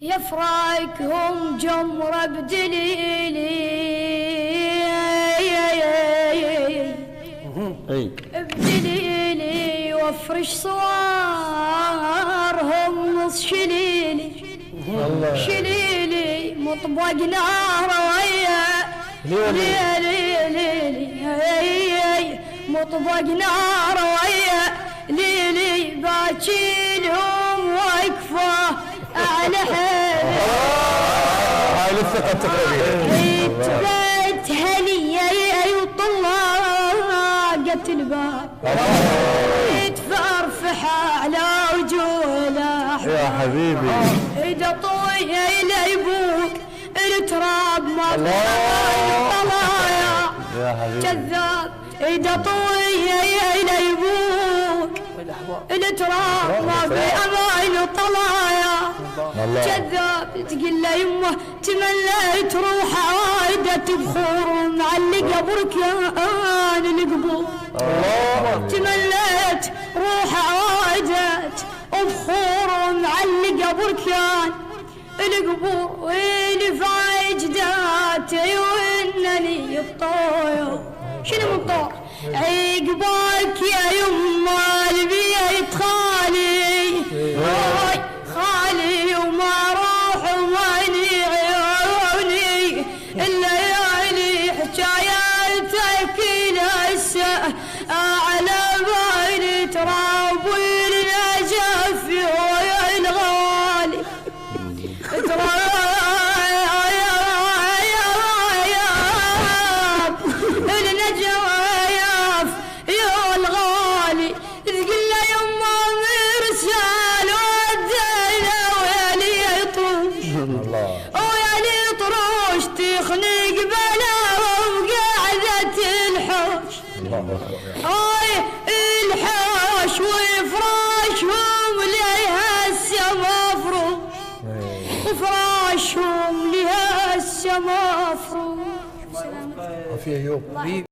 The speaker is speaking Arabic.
يفرقهم جمرة بدليلي بدليلي وافرش صوارهم نص شليلي شليلي مطبق نار ويا ليلي مطبق نار ويا ليلي باكيلهم واقفه على حيل هاي لسه قد تبت هنيه وطلقت الباب يتفرفح على وجوه يا حبيبي اذا طويه الى ابوك التراب ما طلايا يا حبيبي كذاب اذا طويه الى ابوك التراب ما في امان طلايا كذاب تقول له يمه تمليت روحه عايدة بخور معلقه بركان القبور تمليت روحه عايدة بخور معلقه بركان القبور ويلي في عجداتي وانني الطير شنو من طور عقبالك يا يما البيت خالي خالي وما روح وماني عيوني الليالي حكاياتك لسه على بالي تراب النجف ويا الغالي الحوش وفراشهم ليها السما مفروش وفراشهم ليها السما مفروش. فيها يوم